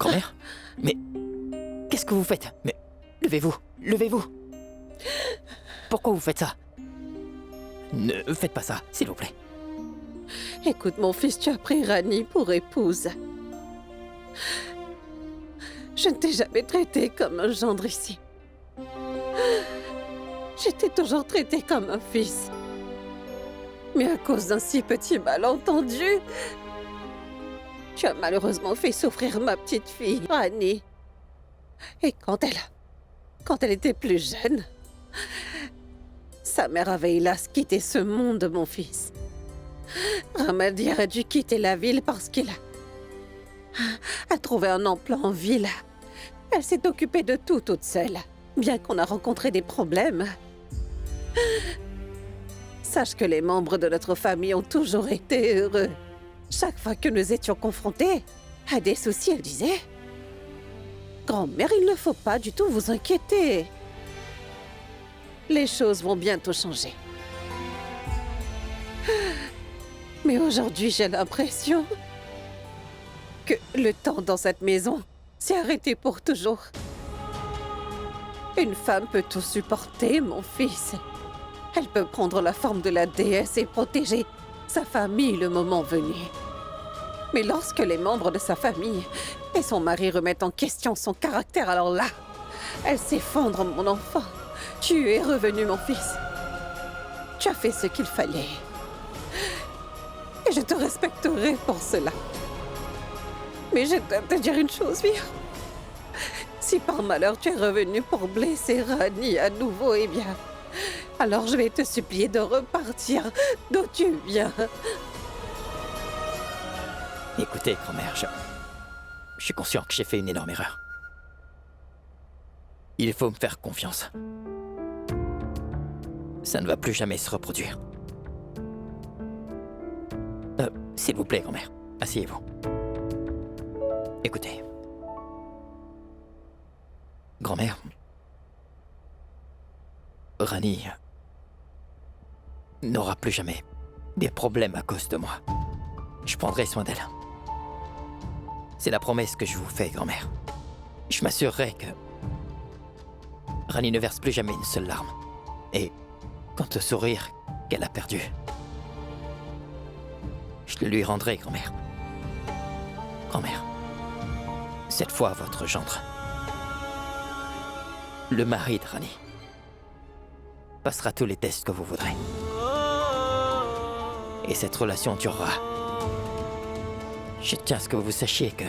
Grand-mère? Mais qu'est-ce que vous faites? Mais levez-vous, levez-vous. Pourquoi vous faites ça? Ne faites pas ça, s'il vous plaît. Écoute, mon fils, tu as pris Rani pour épouse. Je ne t'ai jamais traité comme un gendre ici. Je t'ai toujours traité comme un fils. Mais à cause d'un si petit malentendu, tu as malheureusement fait souffrir ma petite fille, Rani. Et quand elle était plus jeune, sa mère avait hélas quitté ce monde, mon fils. Ramadi a dû quitter la ville parce qu'il a trouvé un emploi en ville. Elle s'est occupée de tout toute seule, bien qu'on a rencontré des problèmes. Sache que les membres de notre famille ont toujours été heureux. Chaque fois que nous étions confrontés à des soucis, elle disait « Grand-mère, il ne faut pas du tout vous inquiéter. Les choses vont bientôt changer. » Mais aujourd'hui, j'ai l'impression que le temps dans cette maison s'est arrêté pour toujours. Une femme peut tout supporter, mon fils. Elle peut prendre la forme de la déesse et protéger sa famille le moment venu. Mais lorsque les membres de sa famille et son mari remettent en question son caractère, alors là, elle s'effondre, mon enfant. Tu es revenu, mon fils. Tu as fait ce qu'il fallait. Et je te respecterai pour cela. Mais je dois te dire une chose, Vire. Si par malheur tu es revenu pour blesser Rani à nouveau, eh bien, alors je vais te supplier de repartir d'où tu viens. Écoutez, grand-mère, je suis conscient que j'ai fait une énorme erreur. Il faut me faire confiance. Ça ne va plus jamais se reproduire. S'il vous plaît, grand-mère, asseyez-vous. Écoutez. Grand-mère, Rani n'aura plus jamais des problèmes à cause de moi. Je prendrai soin d'elle. C'est la promesse que je vous fais, grand-mère. Je m'assurerai que Rani ne verse plus jamais une seule larme. Et quant au sourire qu'elle a perdu, je le lui rendrai, grand-mère. Grand-mère, cette fois, votre gendre, le mari de Rani, passera tous les tests que vous voudrez. Et cette relation durera. Je tiens à ce que vous sachiez que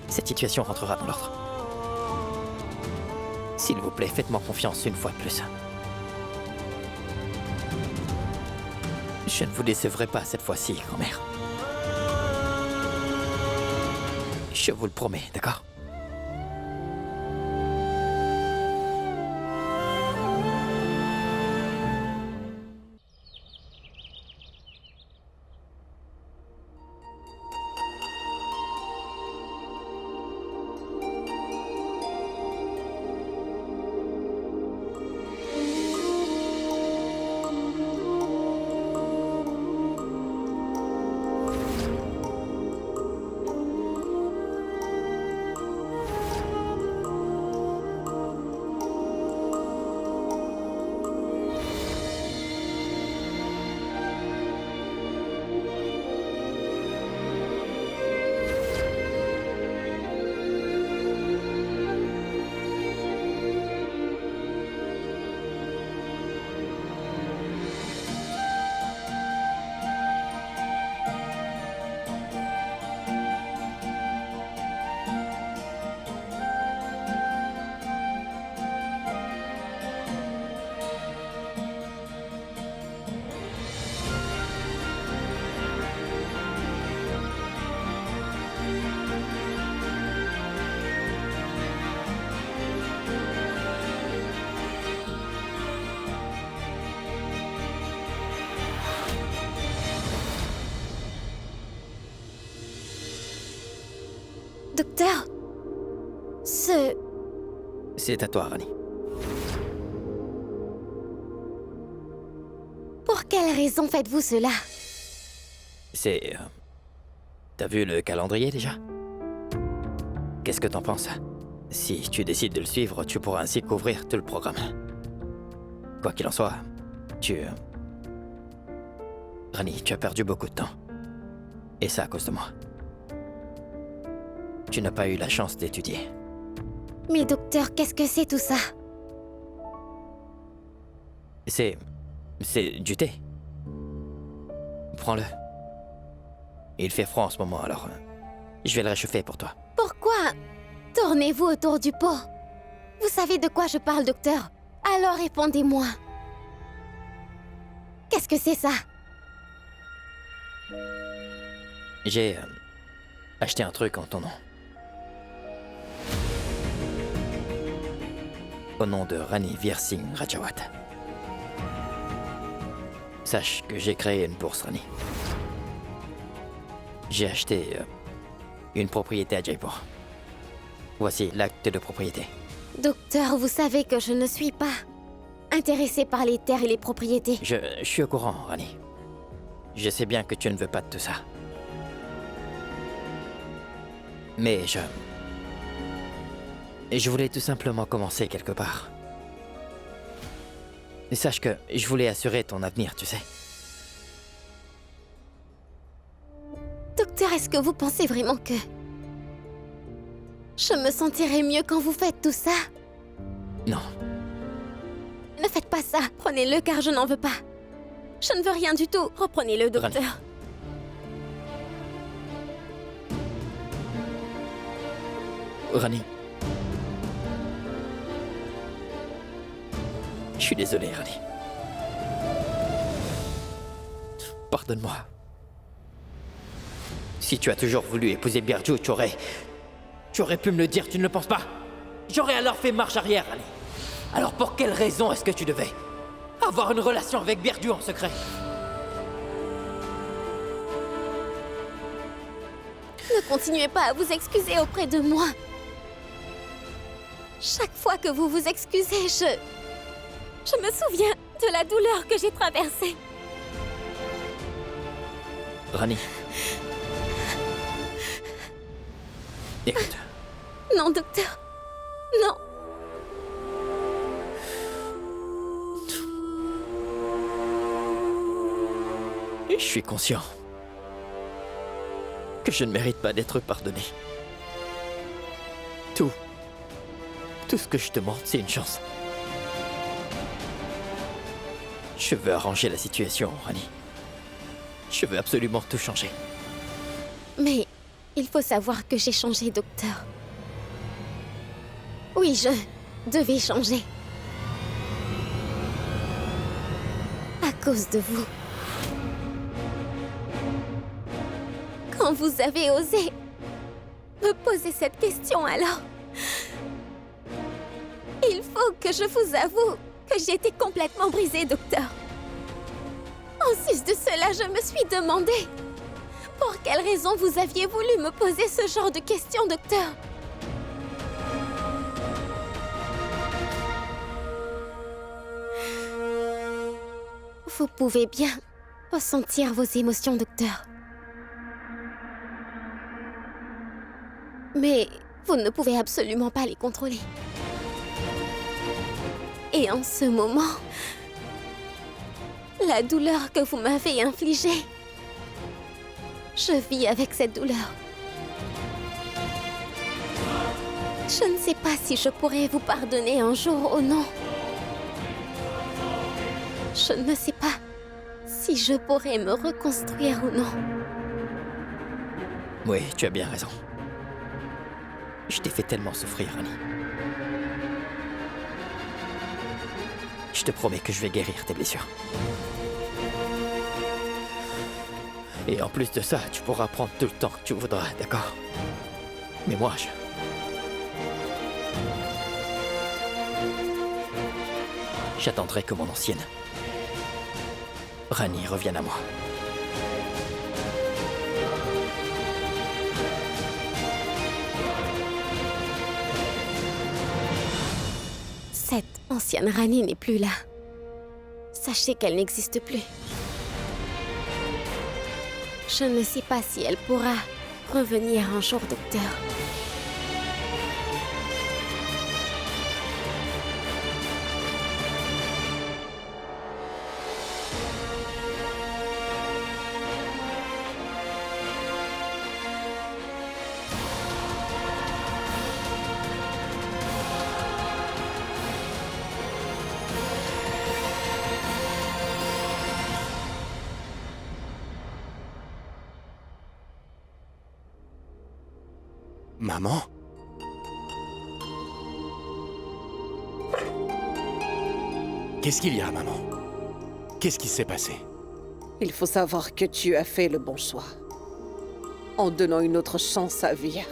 cette situation rentrera dans l'ordre. S'il vous plaît, faites-moi confiance une fois de plus. Je ne vous décevrai pas cette fois-ci, grand-mère. Je vous le promets, d'accord ? Docteur, C'est à toi, Rani. Pour quelle raison faites-vous cela? C'est... T'as vu le calendrier déjà? qu'est-ce que t'en penses? Si tu décides de le suivre, tu pourras ainsi couvrir tout le programme. Quoi qu'il en soit, Rani, tu as perdu beaucoup de temps. Et ça à cause de moi. Tu n'as pas eu la chance d'étudier. Mais docteur, qu'est-ce que c'est tout ça? C'est du thé. Prends-le. Il fait froid en ce moment, alors je vais le réchauffer pour toi. Pourquoi tournez-vous autour du pot? Vous savez de quoi je parle, docteur? Alors répondez-moi. Qu'est-ce que c'est ça? J'ai acheté un truc en ton nom. Au nom de Rani Veer Singh Rajawat. Sache que j'ai créé une bourse, Rani. J'ai acheté une propriété à Jaipur. Voici l'acte de propriété. Docteur, vous savez que je ne suis pas intéressée par les terres et les propriétés. Je suis au courant, Rani. Je sais bien que tu ne veux pas de tout ça. Mais je voulais tout simplement commencer quelque part. Et sache que je voulais assurer ton avenir, tu sais. Docteur, est-ce que vous pensez vraiment que je me sentirai mieux quand vous faites tout ça? Non. Ne faites pas ça. Prenez-le car je n'en veux pas. Je ne veux rien du tout. Reprenez-le, docteur. Rani. Je suis désolé, Rani. Pardonne-moi. Si tu as toujours voulu épouser Birju, tu aurais pu me le dire, tu ne le penses pas? J'aurais alors fait marche arrière, Rani. Alors pour quelle raison est-ce que tu devais avoir une relation avec Birju en secret? Ne continuez pas à vous excuser auprès de moi. Chaque fois que vous vous excusez, je me souviens de la douleur que j'ai traversée. Rani. Écoute. Non, docteur. Non. Je suis conscient que je ne mérite pas d'être pardonné. Tout ce que je te demande, c'est une chance. Je veux arranger la situation, Rani. Je veux absolument tout changer. Mais il faut savoir que j'ai changé, docteur. Oui, je devais changer. À cause de vous. Quand vous avez osé me poser cette question, alors... Il faut que je vous avoue que j'ai été complètement brisée, docteur. En sus de cela, je me suis demandé... Pour quelle raison vous aviez voulu me poser ce genre de questions, docteur? Vous pouvez bien ressentir vos émotions, docteur. Mais vous ne pouvez absolument pas les contrôler. Et en ce moment, la douleur que vous m'avez infligée, je vis avec cette douleur. Je ne sais pas si je pourrai vous pardonner un jour ou non. Je ne sais pas si je pourrai me reconstruire ou non. Oui, tu as bien raison. Je t'ai fait tellement souffrir, Rani. Je te promets que je vais guérir tes blessures. Et en plus de ça, tu pourras prendre tout le temps que tu voudras, d'accord? Mais moi, j'attendrai que mon ancienne Rani revienne à moi. Cette ancienne Rani n'est plus là. Sachez qu'elle n'existe plus. Je ne sais pas si elle pourra revenir un jour, docteur. Maman? Qu'est-ce qu'il y a, maman? Qu'est-ce qui s'est passé? Il faut savoir que tu as fait le bon choix. En donnant une autre chance à Vir.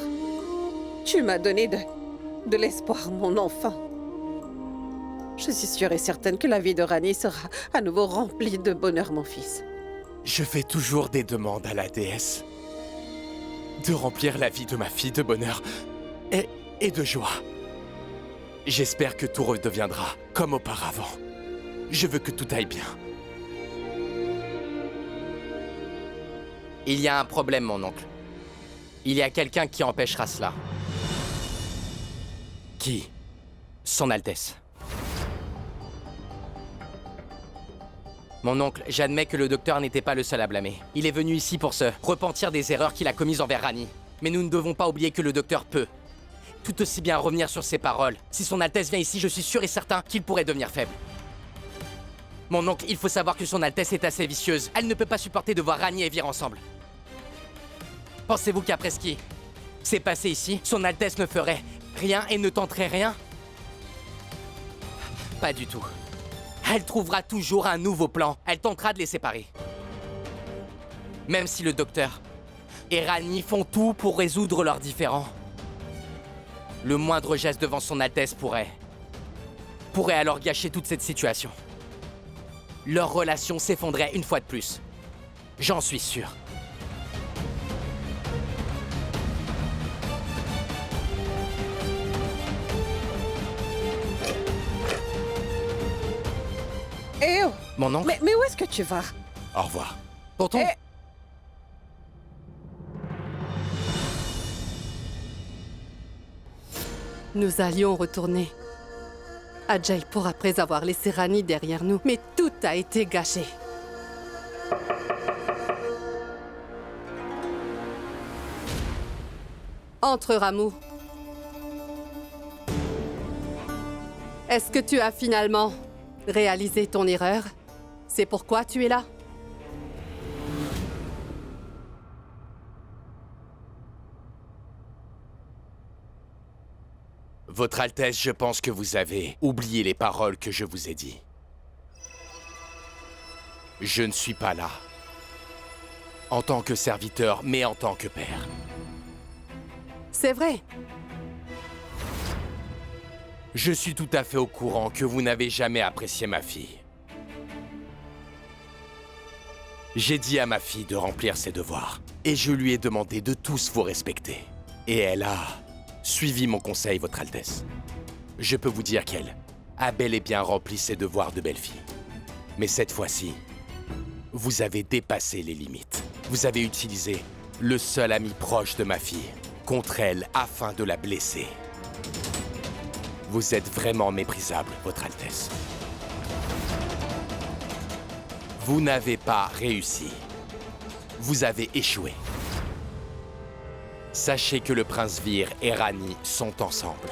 Tu m'as donné de l'espoir, mon enfant. Je suis sûre et certaine que la vie de Rani sera à nouveau remplie de bonheur, mon fils. Je fais toujours des demandes à la déesse. De remplir la vie de ma fille de bonheur et de joie. J'espère que tout redeviendra comme auparavant. Je veux que tout aille bien. Il y a un problème, mon oncle. Il y a quelqu'un qui empêchera cela. Qui? Son Altesse. Mon oncle, j'admets que le docteur n'était pas le seul à blâmer. Il est venu ici pour se repentir des erreurs qu'il a commises envers Rani. Mais nous ne devons pas oublier que le docteur peut tout aussi bien revenir sur ses paroles. Si son Altesse vient ici, je suis sûr et certain qu'il pourrait devenir faible. Mon oncle, il faut savoir que son Altesse est assez vicieuse. Elle ne peut pas supporter de voir Rani et Vir ensemble. Pensez-vous qu'après ce qui s'est passé ici, son Altesse ne ferait rien et ne tenterait rien? Pas du tout. Elle trouvera toujours un nouveau plan. Elle tentera de les séparer. Même si le docteur et Rani font tout pour résoudre leurs différends. Le moindre geste devant son Altesse pourrait alors gâcher toute cette situation. Leur relation s'effondrait une fois de plus. J'en suis sûr. Eh oh! Mon oncle, Mais où est-ce que tu vas? Au revoir. pourtant... Eh. Nous allions retourner à Jaipur après avoir laissé Rani derrière nous, mais tout a été gâché. Entre, Ramu. Est-ce que tu as finalement réalisé ton erreur? C'est pourquoi tu es là? Votre Altesse, je pense que vous avez oublié les paroles que je vous ai dites. Je ne suis pas là en tant que serviteur, mais en tant que père. C'est vrai. Je suis tout à fait au courant que vous n'avez jamais apprécié ma fille. J'ai dit à ma fille de remplir ses devoirs, et je lui ai demandé de tous vous respecter. Et elle a suivi mon conseil, Votre Altesse. Je peux vous dire qu'elle a bel et bien rempli ses devoirs de belle-fille. Mais cette fois-ci, vous avez dépassé les limites. Vous avez utilisé le seul ami proche de ma fille contre elle afin de la blesser. Vous êtes vraiment méprisable, Votre Altesse. Vous n'avez pas réussi. Vous avez échoué. Sachez que le prince Vir et Rani sont ensemble.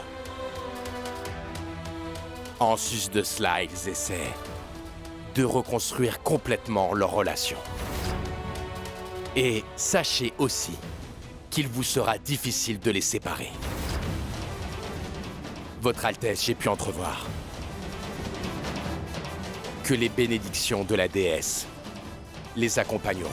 En sus de cela, ils essaient de reconstruire complètement leur relation. Et sachez aussi qu'il vous sera difficile de les séparer. Votre Altesse, j'ai pu entrevoir que les bénédictions de la déesse les accompagneront.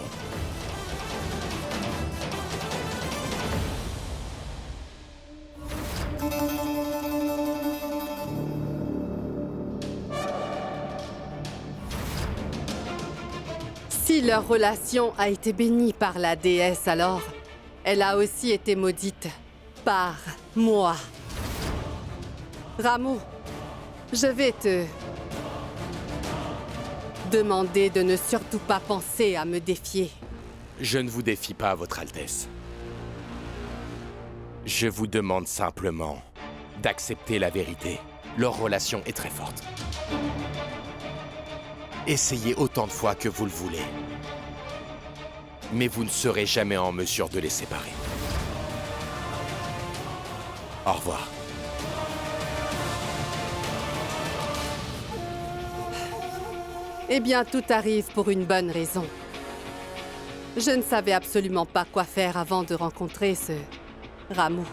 Si leur relation a été bénie par la déesse, alors elle a aussi été maudite par moi. Ramu, je vais te demander de ne surtout pas penser à me défier. Je ne vous défie pas, Votre Altesse. Je vous demande simplement d'accepter la vérité. Leur relation est très forte. Essayez autant de fois que vous le voulez. Mais vous ne serez jamais en mesure de les séparer. Au revoir. Eh bien, tout arrive pour une bonne raison. Je ne savais absolument pas quoi faire avant de rencontrer ce Ramu.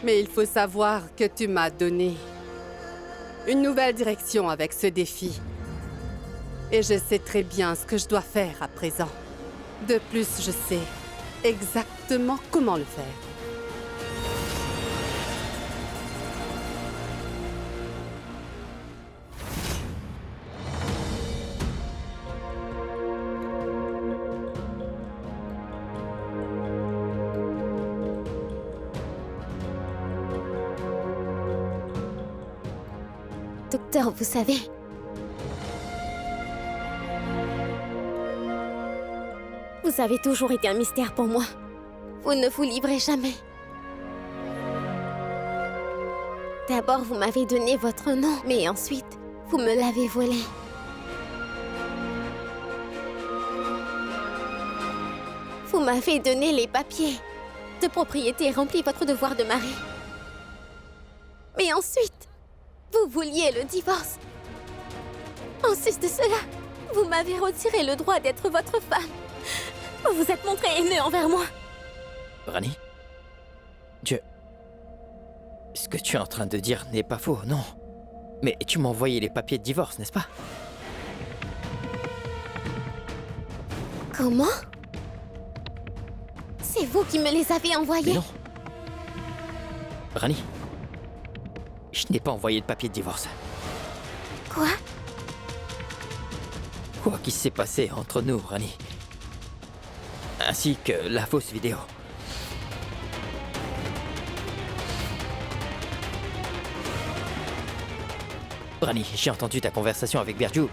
Mais il faut savoir que tu m'as donné une nouvelle direction avec ce défi. Et je sais très bien ce que je dois faire à présent. De plus, je sais exactement comment le faire. Docteur, vous savez... Vous avez toujours été un mystère pour moi. Vous ne vous livrez jamais. D'abord, vous m'avez donné votre nom, mais ensuite, vous me l'avez volé. Vous m'avez donné les papiers de propriété et rempli votre devoir de mari. Mais ensuite, vous vouliez le divorce. En sus de cela, vous m'avez retiré le droit d'être votre femme. Vous vous êtes montré haineux envers moi. Rani, ce que tu es en train de dire n'est pas faux, non. Mais tu m'as envoyé les papiers de divorce, n'est-ce pas? Comment? C'est vous qui me les avez envoyés? Mais non. Rani, je n'ai pas envoyé de papiers de divorce. Quoi? Quoi qui s'est passé entre nous, Rani? Ainsi que la fausse vidéo. Rani, j'ai entendu ta conversation avec Birju,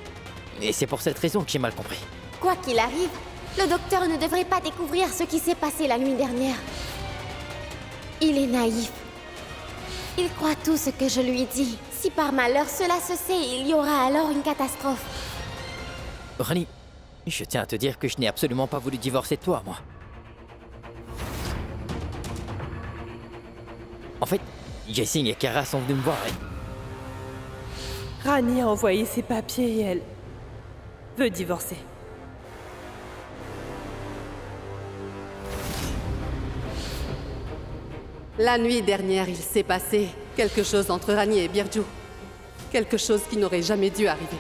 et c'est pour cette raison que j'ai mal compris. Quoi qu'il arrive, le docteur ne devrait pas découvrir ce qui s'est passé la nuit dernière. Il est naïf. Il croit tout ce que je lui dis. Si par malheur cela se sait, il y aura alors une catastrophe. Rani, je tiens à te dire que je n'ai absolument pas voulu divorcer de toi, moi. En fait, Jessie et Kara sont venus me voir et... Rani a envoyé ses papiers et elle veut divorcer. La nuit dernière, il s'est passé quelque chose entre Rani et Birju. Quelque chose qui n'aurait jamais dû arriver.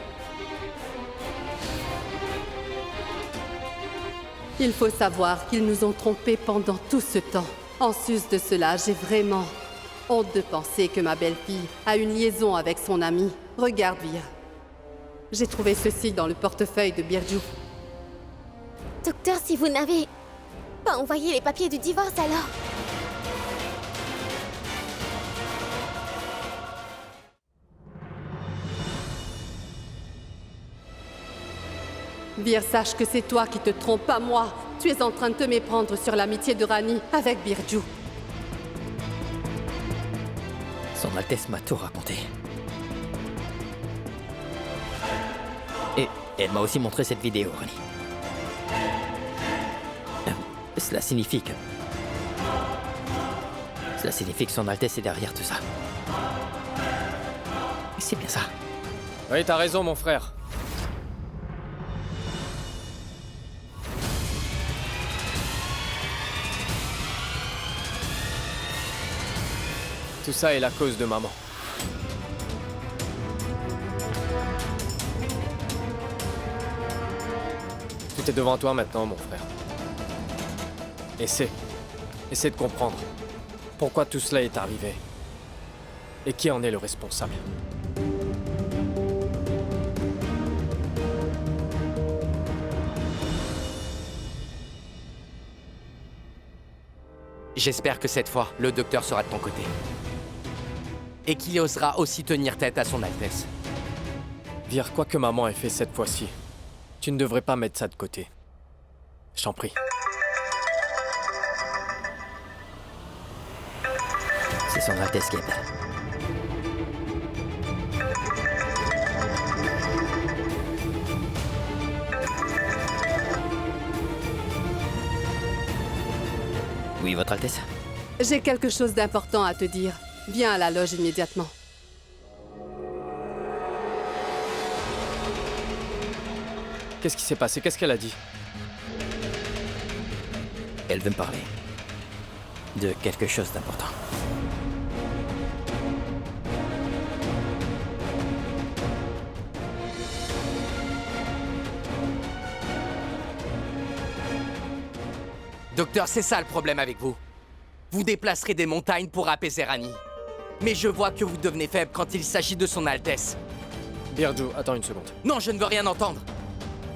Il faut savoir qu'ils nous ont trompés pendant tout ce temps. En sus de cela, j'ai vraiment honte de penser que ma belle-fille a une liaison avec son ami. Regarde, Vir. J'ai trouvé ceci dans le portefeuille de Birju. Docteur, si vous n'avez pas envoyé les papiers du divorce, alors... Vir, sache que c'est toi qui te trompes, pas moi. Tu es en train de te méprendre sur l'amitié de Rani avec Birju. Son Altesse m'a tout raconté. Et elle m'a aussi montré cette vidéo, Rani. Cela signifie que Son Altesse est derrière tout ça. C'est bien ça. Oui, t'as raison, mon frère. Tout ça est la cause de maman. Tout est devant toi maintenant, mon frère. Essaie de comprendre pourquoi tout cela est arrivé. Et qui en est le responsable. J'espère que cette fois, le docteur sera de ton côté. Et qu'il osera aussi tenir tête à son Altesse. Vir, quoi que maman ait fait cette fois-ci, tu ne devrais pas mettre ça de côté. Je t'en prie. C'est Son Altesse qui appelle. Oui, Votre Altesse? J'ai quelque chose d'important à te dire. Viens à la loge immédiatement. Qu'est-ce qui s'est passé? Qu'est-ce qu'elle a dit? Elle veut me parler de quelque chose d'important. Docteur, c'est ça le problème avec vous. Vous déplacerez des montagnes pour apaiser Rani. Mais je vois que vous devenez faible quand il s'agit de son Altesse. Birju, attends une seconde. Non, je ne veux rien entendre.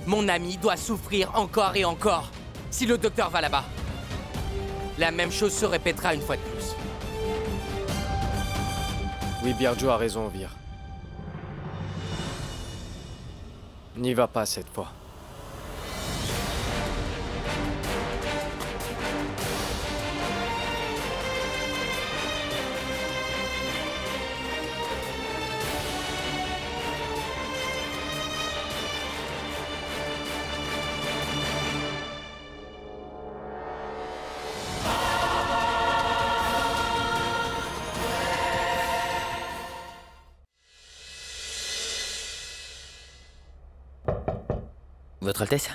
Mon ami doit souffrir encore et encore si le docteur va là-bas. La même chose se répétera une fois de plus. Oui, Birju a raison, Vir. N'y va pas cette fois. Votre Altesse?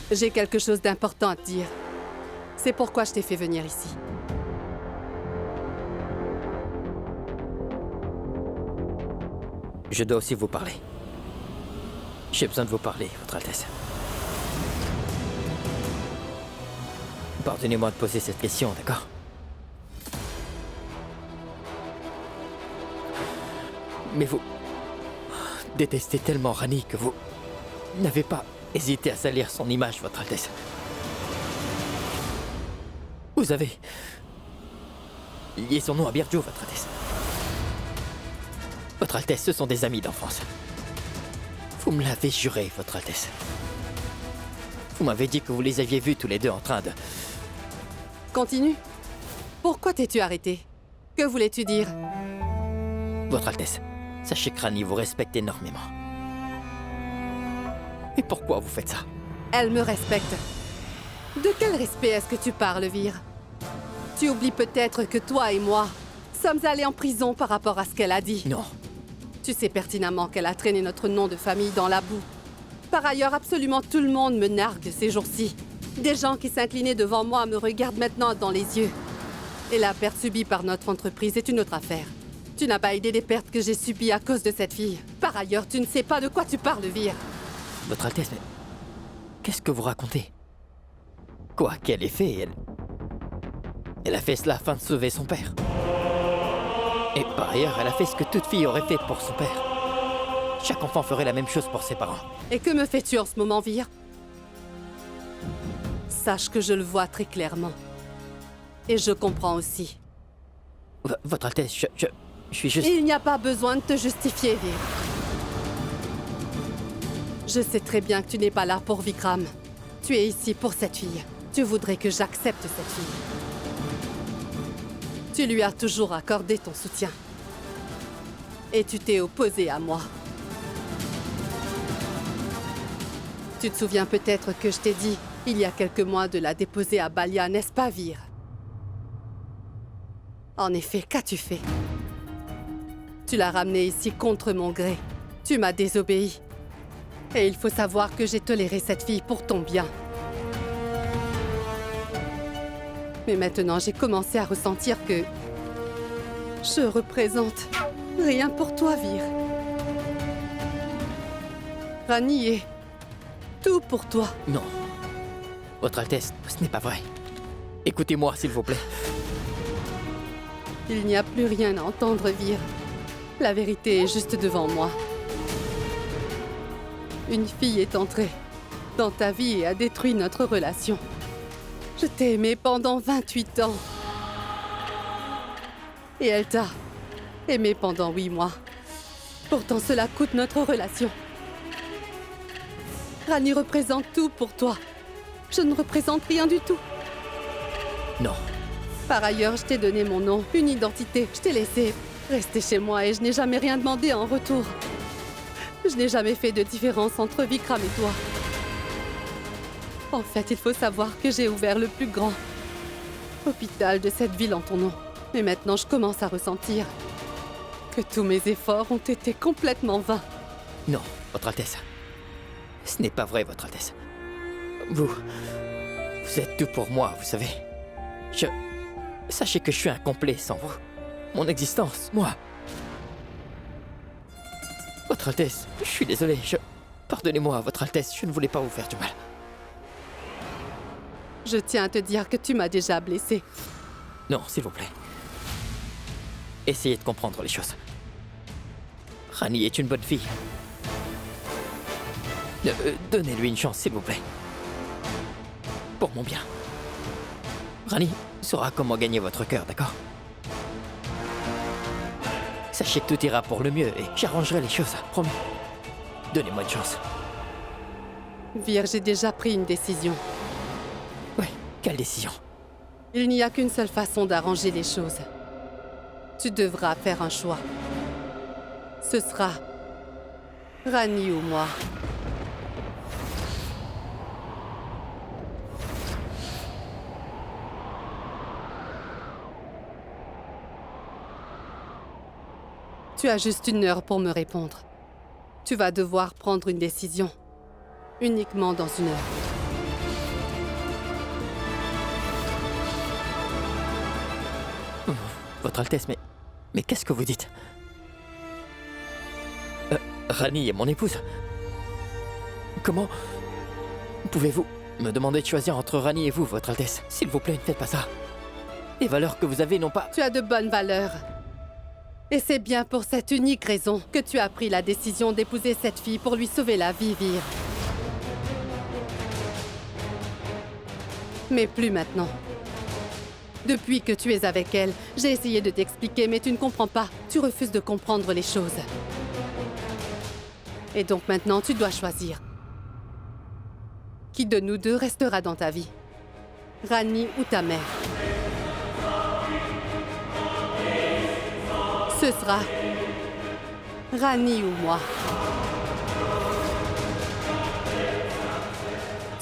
J'ai quelque chose d'important à te dire. C'est pourquoi je t'ai fait venir ici. Je dois aussi vous parler. J'ai besoin de vous parler, Votre Altesse. Pardonnez-moi de poser cette question, d'accord? Mais vous détestez tellement Rani que vous n'avez pas hésité à salir son image, Votre Altesse. Vous avez lié son nom à Birju, Votre Altesse. Votre Altesse, ce sont des amis d'enfance. Vous me l'avez juré, Votre Altesse. Vous m'avez dit que vous les aviez vus tous les deux en train de... Continue. Pourquoi t'es-tu arrêté? Que voulais-tu dire? Votre Altesse, sachez que Rani vous respecte énormément. Et pourquoi vous faites ça? Elle me respecte. De quel respect est-ce que tu parles, Vir? Tu oublies peut-être que toi et moi sommes allés en prison par rapport à ce qu'elle a dit. Non. Tu sais pertinemment qu'elle a traîné notre nom de famille dans la boue. Par ailleurs, absolument tout le monde me nargue ces jours-ci. Des gens qui s'inclinaient devant moi me regardent maintenant dans les yeux. Et la perte subie par notre entreprise est une autre affaire. Tu n'as pas idée des pertes que j'ai subies à cause de cette fille. Par ailleurs, tu ne sais pas de quoi tu parles, Vir. Votre Altesse, mais... qu'est-ce que vous racontez? Quoi qu'elle ait fait, elle a fait cela afin de sauver son père. Et par ailleurs, elle a fait ce que toute fille aurait fait pour son père. Chaque enfant ferait la même chose pour ses parents. Et que me fais-tu en ce moment, Vir? Sache que je le vois très clairement. Et je comprends aussi. Votre Altesse, je suis juste... Il n'y a pas besoin de te justifier, Vir. Je sais très bien que tu n'es pas là pour Vikram. Tu es ici pour cette fille. Tu voudrais que j'accepte cette fille. Tu lui as toujours accordé ton soutien. Et tu t'es opposé à moi. Tu te souviens peut-être que je t'ai dit, il y a quelques mois, de la déposer à Balia, n'est-ce pas, Vir? En effet, qu'as-tu fait? Tu l'as ramenée ici contre mon gré. Tu m'as désobéi. Et il faut savoir que j'ai toléré cette fille pour ton bien. Mais maintenant, j'ai commencé à ressentir que... je représente rien pour toi, Vir. Rani est tout pour toi. Non. Votre Altesse, ce n'est pas vrai. Écoutez-moi, s'il vous plaît. Il n'y a plus rien à entendre, Vir. La vérité est juste devant moi. Une fille est entrée dans ta vie et a détruit notre relation. Je t'ai aimé pendant 28 ans. Et elle t'a aimé pendant 8 mois. Pourtant, cela coûte notre relation. Rani représente tout pour toi. Je ne représente rien du tout. Non. Par ailleurs, je t'ai donné mon nom, une identité. Je t'ai laissé rester chez moi et je n'ai jamais rien demandé en retour. Je n'ai jamais fait de différence entre Vikram et toi. En fait, il faut savoir que j'ai ouvert le plus grand hôpital de cette ville en ton nom. Mais maintenant, je commence à ressentir que tous mes efforts ont été complètement vains. Non, Votre Altesse. Ce n'est pas vrai, Votre Altesse. Vous êtes tout pour moi, vous savez. Sachez que je suis incomplet sans vous. Mon existence, moi. Votre Altesse, je suis désolé, Pardonnez-moi, Votre Altesse, je ne voulais pas vous faire du mal. Je tiens à te dire que tu m'as déjà blessé. Non, s'il vous plaît. Essayez de comprendre les choses. Rani est une bonne fille. Donnez-lui une chance, s'il vous plaît. Pour mon bien. Rani saura comment gagner votre cœur, d'accord? Sachez que tout ira pour le mieux et j'arrangerai les choses, promis. Donnez-moi une chance. Vir, j'ai déjà pris une décision. Oui, quelle décision? Il n'y a qu'une seule façon d'arranger les choses. Tu devras faire un choix. Ce sera Rani ou moi. Tu as juste 1 heure pour me répondre. Tu vas devoir prendre une décision. Uniquement dans 1 heure. Votre Altesse, mais qu'est-ce que vous dites? Rani est mon épouse. Comment pouvez-vous me demander de choisir entre Rani et vous, Votre Altesse? S'il vous plaît, ne faites pas ça. Les valeurs que vous avez n'ont pas... Tu as de bonnes valeurs. Et c'est bien pour cette unique raison que tu as pris la décision d'épouser cette fille pour lui sauver la vie, Vir. Mais plus maintenant. Depuis que tu es avec elle, j'ai essayé de t'expliquer, mais tu ne comprends pas. Tu refuses de comprendre les choses. Et donc maintenant, tu dois choisir. Qui de nous deux restera dans ta vie? Rani ou ta mère? Ce sera Rani ou moi.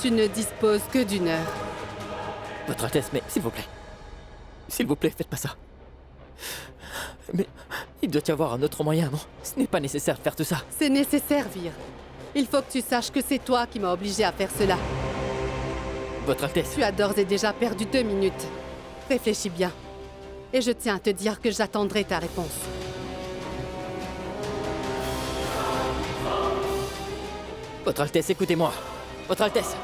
Tu ne disposes que d'1 heure. Votre Altesse, mais s'il vous plaît. S'il vous plaît, faites pas ça. Mais il doit y avoir un autre moyen, non? Ce n'est pas nécessaire de faire tout ça. C'est nécessaire, Vir. Il faut que tu saches que c'est toi qui m'as obligé à faire cela. Votre Altesse. Tu as d'ores et déjà perdu 2 minutes. Réfléchis bien. Et je tiens à te dire que j'attendrai ta réponse. Votre Altesse, écoutez-moi. Votre Altesse.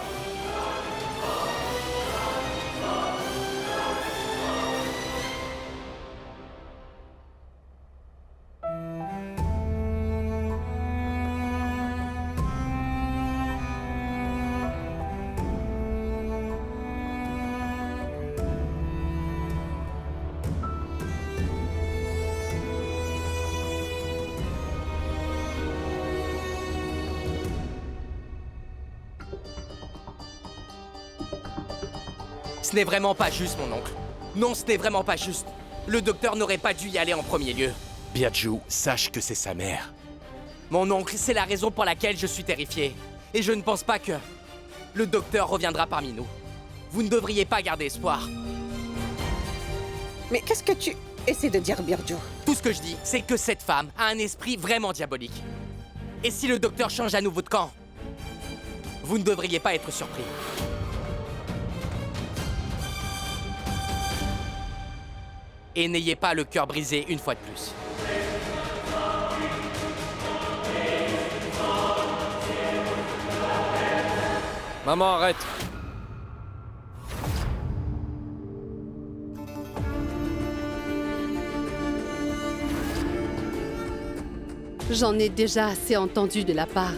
Ce n'est vraiment pas juste, mon oncle. Non, ce n'est vraiment pas juste. Le docteur n'aurait pas dû y aller en premier lieu. Biagyu, sache que c'est sa mère. Mon oncle, c'est la raison pour laquelle je suis terrifié. Et je ne pense pas que le docteur reviendra parmi nous. Vous ne devriez pas garder espoir. Mais qu'est-ce que tu essaies de dire, Biagyu? Tout ce que je dis, c'est que cette femme a un esprit vraiment diabolique. Et si le docteur change à nouveau de camp, vous ne devriez pas être surpris. Et n'ayez pas le cœur brisé une fois de plus. Maman, arrête! J'en ai déjà assez entendu de la part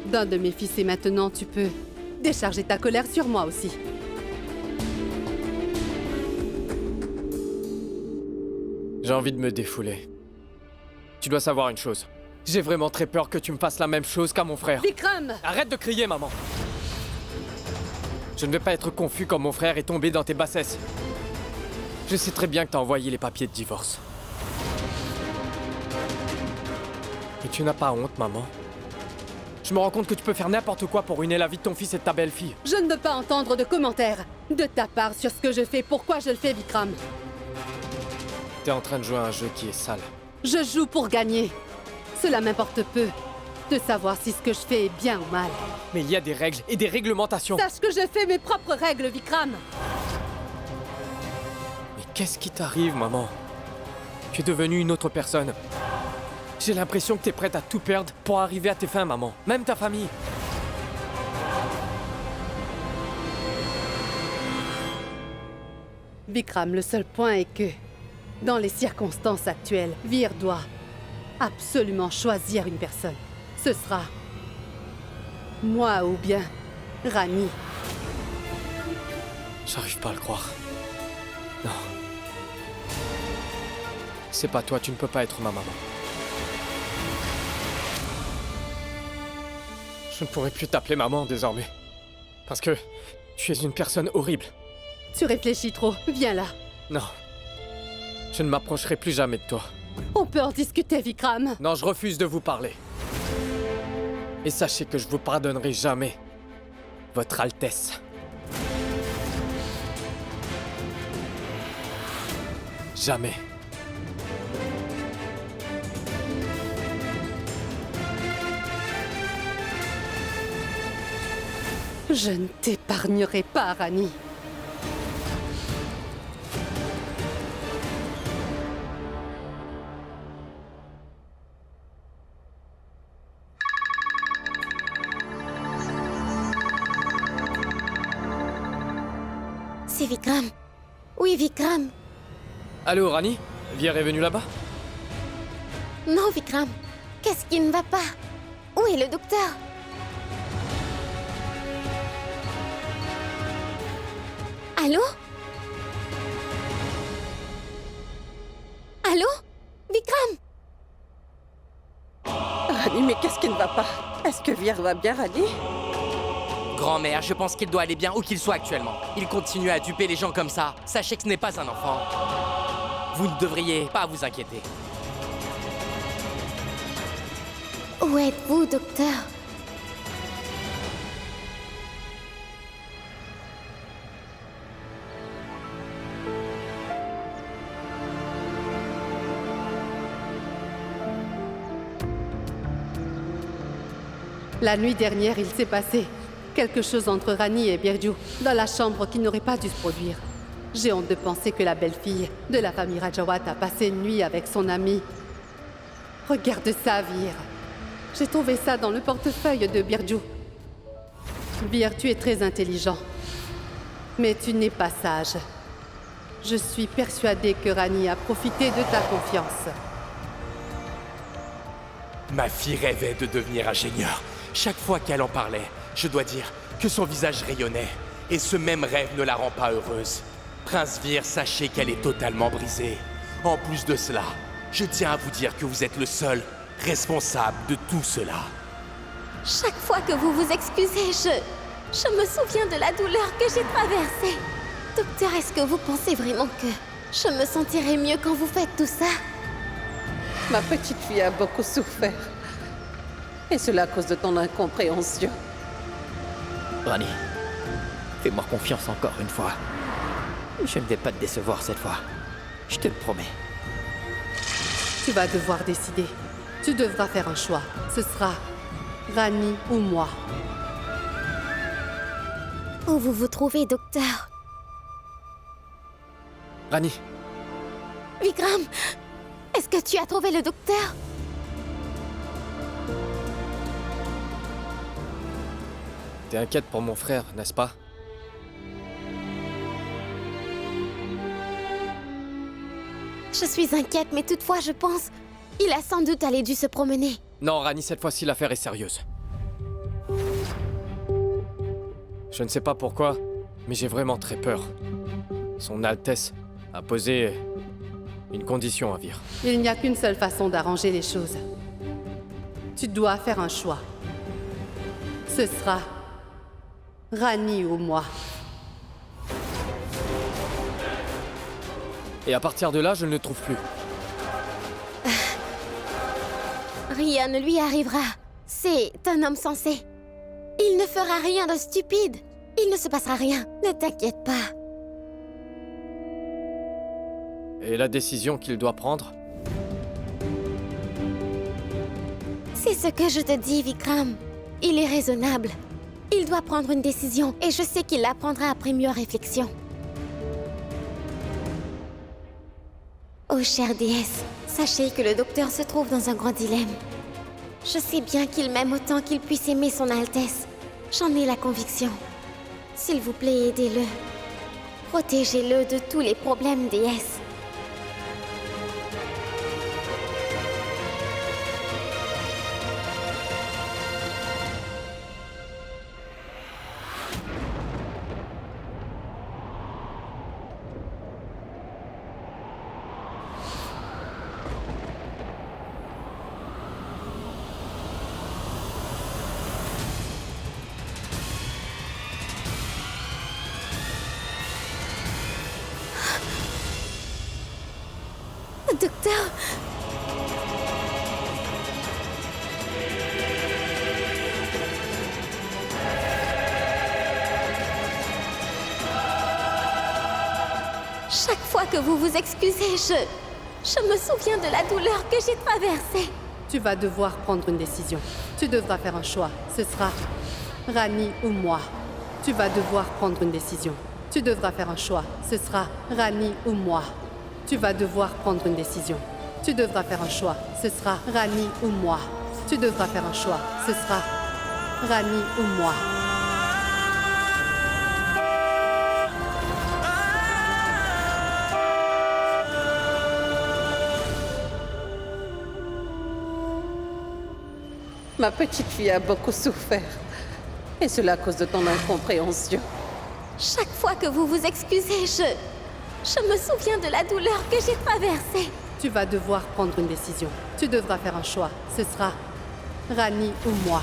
d'un de mes fils et maintenant tu peux décharger ta colère sur moi aussi. J'ai envie de me défouler. Tu dois savoir une chose. J'ai vraiment très peur que tu me fasses la même chose qu'à mon frère. Vikram! Arrête de crier, maman! Je ne vais pas être confus comme mon frère et tomber dans tes bassesses. Je sais très bien que t'as envoyé les papiers de divorce. Et tu n'as pas honte, maman? Je me rends compte que tu peux faire n'importe quoi pour ruiner la vie de ton fils et de ta belle-fille. Je ne veux pas entendre de commentaires de ta part sur ce que je fais, pourquoi je le fais, Vikram. T'es en train de jouer à un jeu qui est sale. Je joue pour gagner. Cela m'importe peu de savoir si ce que je fais est bien ou mal. Mais il y a des règles et des réglementations. Sache que je fais mes propres règles, Vikram. Qu'est-ce qui t'arrive, maman? Tu es devenue une autre personne. J'ai l'impression que t'es prête à tout perdre pour arriver à tes fins, maman. Même ta famille. Vikram, le seul point est que, dans les circonstances actuelles, Vir doit absolument choisir une personne. Ce sera moi ou bien Rani. J'arrive pas à le croire. Non. C'est pas toi, tu ne peux pas être ma maman. Je ne pourrai plus t'appeler maman désormais. Parce que tu es une personne horrible. Tu réfléchis trop, viens là. Non. Je ne m'approcherai plus jamais de toi. On peut en discuter, Vikram. Non, je refuse de vous parler. Et sachez que je vous pardonnerai jamais, Votre Altesse. Jamais. Je ne t'épargnerai pas, Rani. C'est Vikram. Oui, Vikram. Allô, Rani? Vir est venu là-bas? Non, Vikram. Qu'est-ce qui ne va pas? Où est le docteur? Allô? Allô? Vikram? Rani, mais qu'est-ce qui ne va pas? Est-ce que Vir va bien, Rani? Grand-mère, je pense qu'il doit aller bien où qu'il soit actuellement. Il continue à duper les gens comme ça. Sachez que ce n'est pas un enfant. Vous ne devriez pas vous inquiéter. Où êtes-vous, docteur? La nuit dernière, il s'est passé quelque chose entre Rani et Birju, dans la chambre qui n'aurait pas dû se produire. J'ai honte de penser que la belle-fille de la famille Rajawat a passé une nuit avec son ami. Regarde ça, Vir. J'ai trouvé ça dans le portefeuille de Birju. Vir, tu es très intelligent. Mais tu n'es pas sage. Je suis persuadée que Rani a profité de ta confiance. Ma fille rêvait de devenir ingénieur. Chaque fois qu'elle en parlait, je dois dire que son visage rayonnait. Et ce même rêve ne la rend pas heureuse. Prince Vir, sachez qu'elle est totalement brisée. En plus de cela, je tiens à vous dire que vous êtes le seul responsable de tout cela. Chaque fois que vous vous excusez, je me souviens de la douleur que j'ai traversée. Docteur, est-ce que vous pensez vraiment que je me sentirai mieux quand vous faites tout ça? Ma petite fille a beaucoup souffert. Et cela à cause de ton incompréhension. Rani, fais-moi confiance encore une fois. Je ne vais pas te décevoir cette fois. Je te le promets. Tu vas devoir décider. Tu devras faire un choix. Ce sera Rani ou moi. Où vous vous trouvez, docteur? Rani, Vikram, est-ce que tu as trouvé le docteur? t'es inquiète pour mon frère, n'est-ce pas? Je suis inquiète, mais toutefois, je pense... Il a sans doute allé dû se promener. Non, Rani, cette fois-ci, l'affaire est sérieuse. Je ne sais pas pourquoi, mais j'ai vraiment très peur. Son Altesse a posé une condition à Vir. Il n'y a qu'une seule façon d'arranger les choses. Tu dois faire un choix. Ce sera Rani ou moi. Et à partir de là, je ne le trouve plus. Rien ne lui arrivera. C'est un homme sensé. Il ne fera rien de stupide. Il ne se passera rien. Ne t'inquiète pas. Et la décision qu'il doit prendre? C'est ce que je te dis, Vikram. Il est raisonnable. Il doit prendre une décision et je sais qu'il la prendra après mieux réflexion. Ô chère déesse, sachez que le docteur se trouve dans un grand dilemme. Je sais bien qu'il m'aime autant qu'il puisse aimer son Altesse. J'en ai la conviction. S'il vous plaît, aidez-le. Protégez-le de tous les problèmes, déesse. Docteur! Chaque fois que vous vous excusez, je me souviens de la douleur que j'ai traversée. Tu vas devoir prendre une décision. Tu devras faire un choix. Ce sera Rani ou moi. Tu vas devoir prendre une décision. Tu devras faire un choix. Ce sera Rani ou moi. Tu vas devoir prendre une décision. Tu devras faire un choix. Ce sera Rani ou moi. Tu devras faire un choix. Ce sera Rani ou moi. Ma petite fille a beaucoup souffert. Et cela à cause de ton incompréhension. Chaque fois que vous vous excusez, je me souviens de la douleur que j'ai traversée. Tu vas devoir prendre une décision. Tu devras faire un choix. Ce sera Rani ou moi.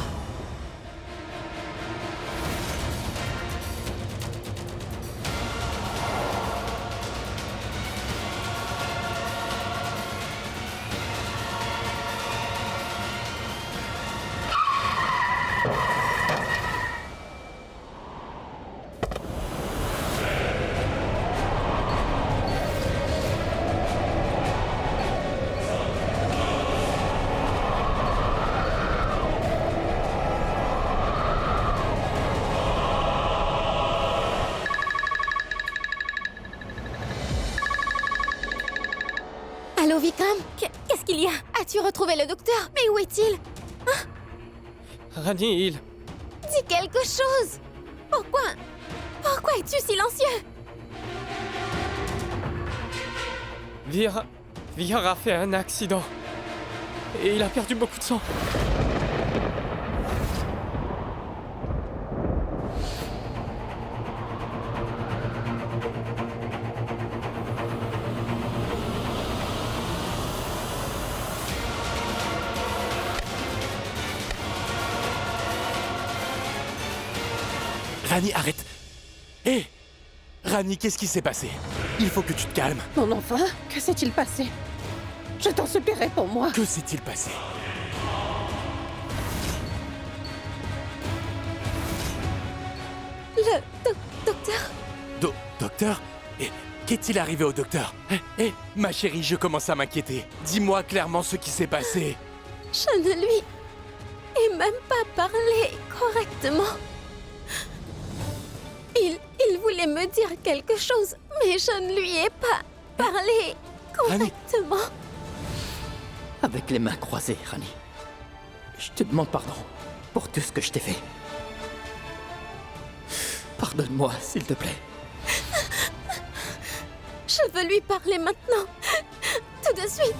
Allô, Vikram? Qu'est-ce qu'il y a? As-tu retrouvé le docteur? Mais où est-il? Rani, il... Dis quelque chose! Pourquoi es-tu silencieux? Vihar a fait un accident. Et il a perdu beaucoup de sang. Rani, arrête! Hé! Rani, qu'est-ce qui s'est passé? Il faut que tu te calmes. Mon enfant, que s'est-il passé? Je t'en supplie, réponds-moi. Que s'est-il passé? Le docteur? Docteur? Et qu'est-il arrivé au docteur? Ma chérie, je commence à m'inquiéter. Dis-moi clairement ce qui s'est passé. Je ne lui ai même pas parlé correctement. Il voulait me dire quelque chose, mais je ne lui ai pas parlé correctement. Avec les mains croisées, Rani. Je te demande pardon pour tout ce que je t'ai fait. Pardonne-moi, s'il te plaît. Je veux lui parler maintenant. Tout de suite.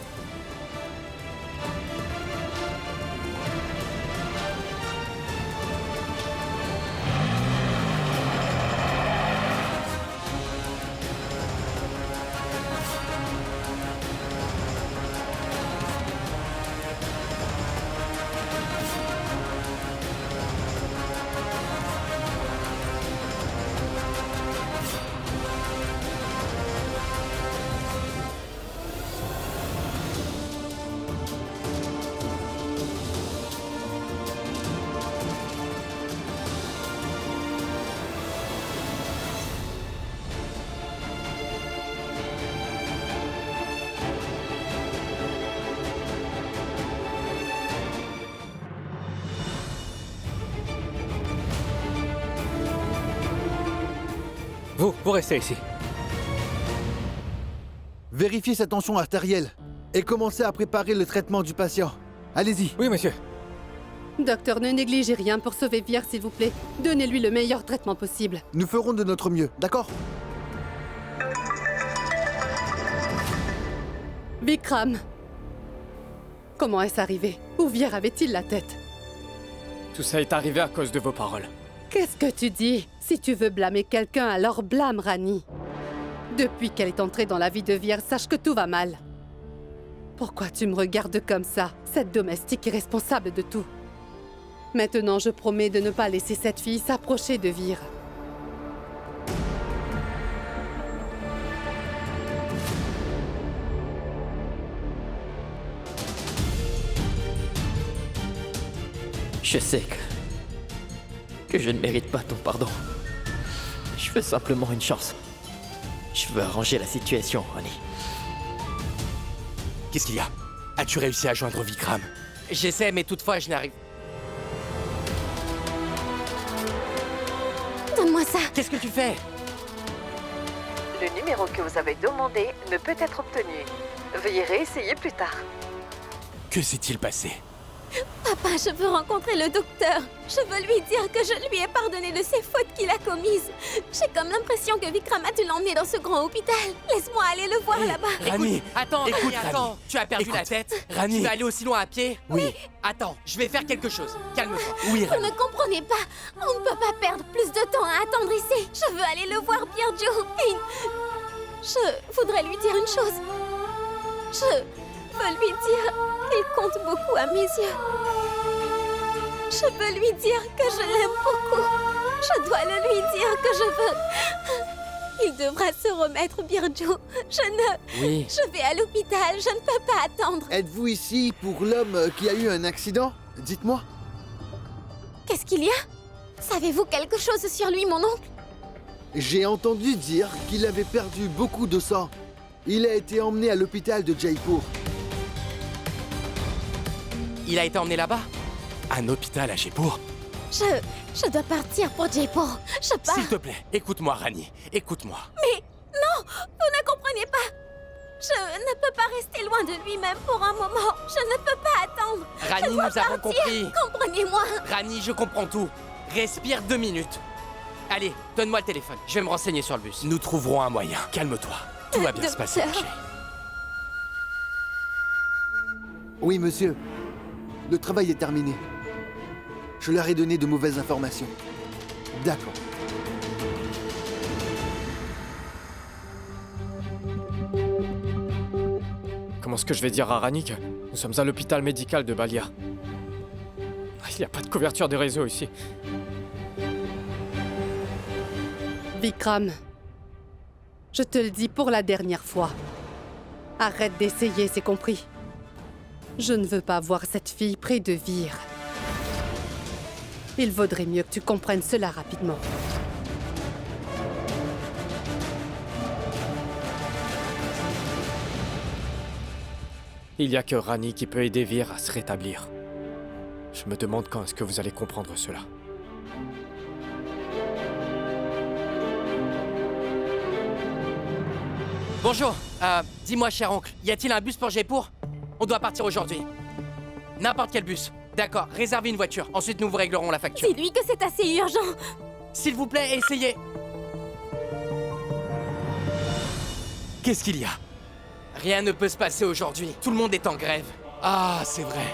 Vous restez ici. vérifiez sa tension artérielle et commencez à préparer le traitement du patient. Allez-y. Oui, monsieur. Docteur, ne négligez rien pour sauver Vir, s'il vous plaît. Donnez-lui le meilleur traitement possible. Nous ferons de notre mieux, d'accord? Vikram! Comment est-ce arrivé? Où Vir avait-il la tête? Tout ça est arrivé à cause de vos paroles. Qu'est-ce que tu dis? Si tu veux blâmer quelqu'un, alors blâme Rani. Depuis qu'elle est entrée dans la vie de Vir, sache que tout va mal. Pourquoi tu me regardes comme ça? Cette domestique est responsable de tout. Maintenant, je promets de ne pas laisser cette fille s'approcher de Vir. Je sais que je ne mérite pas ton pardon. Je veux simplement une chance. Je veux arranger la situation, Rani. Qu'est-ce qu'il y a? As-tu réussi à joindre Vikram? J'essaie, mais toutefois, je n'arrive... Donne-moi ça. Qu'est-ce que tu fais? Le numéro que vous avez demandé ne peut être obtenu. Veuillez réessayer plus tard. Que s'est-il passé? Papa, je veux rencontrer le docteur. Je veux lui dire que je lui ai pardonné de ses fautes qu'il a commises. J'ai comme l'impression que Vikram a dû l'emmener dans ce grand hôpital. Laisse-moi aller le voir là-bas. Rani, Attends, écoute, Rani, attends. Rani. Tu as perdu Écoute, la tête? Rani. Tu vas aller aussi loin à pied? Oui. Attends, je vais faire quelque chose. Calme-toi. Oui, Vous Rani. ne comprenez pas. On ne peut pas perdre plus de temps à attendre ici. Je veux aller le voir, Birju. Et je voudrais lui dire une chose. Je veux lui dire qu'il compte beaucoup à mes yeux. Je veux lui dire que je l'aime beaucoup. Je dois le lui dire que je veux. Il devra se remettre, Birju. Oui. Je vais à l'hôpital. Je ne peux pas attendre. Êtes-vous ici pour l'homme qui a eu un accident? Dites-moi. Qu'est-ce qu'il y a? Savez-vous quelque chose sur lui, mon oncle? J'ai entendu dire qu'il avait perdu beaucoup de sang. Il a été emmené à l'hôpital de Jaipur. Il a été emmené là-bas? Un hôpital à Jaipur? Je dois partir pour Jaipur. Je pars. S'il te plaît, écoute-moi, Rani. Écoute-moi. Non, vous ne comprenez pas. Je ne peux pas rester loin de lui-même pour un moment. Je ne peux pas attendre. Rani, je dois nous avons partir. compris. Comprenez-moi. Rani, je comprends tout. Respire 2 minutes. Allez, donne-moi le téléphone. Je vais me renseigner sur le bus. Nous trouverons un moyen. Calme-toi. Tout va bien se passer, Docteur. Haché. Oui, monsieur. Le travail est terminé. Je leur ai donné de mauvaises informations. D'accord. Comment est-ce que je vais dire à Rani que nous sommes à l'hôpital médical de Balia? Il n'y a pas de couverture de réseau ici. Vikram, je te le dis pour la dernière fois. Arrête d'essayer, c'est compris. Je ne veux pas voir cette fille près de Vir. Il vaudrait mieux que tu comprennes cela rapidement. Il n'y a que Rani qui peut aider Vir à se rétablir. Je me demande quand est-ce que vous allez comprendre cela. Bonjour. Dis-moi, cher oncle, y a-t-il un bus pour Jaipur? On doit partir aujourd'hui. N'importe quel bus. D'accord, réservez une voiture. Ensuite, nous vous réglerons la facture. Dis-lui que c'est assez urgent. S'il vous plaît, essayez. Qu'est-ce qu'il y a? Rien ne peut se passer aujourd'hui. Tout le monde est en grève. Ah, c'est vrai.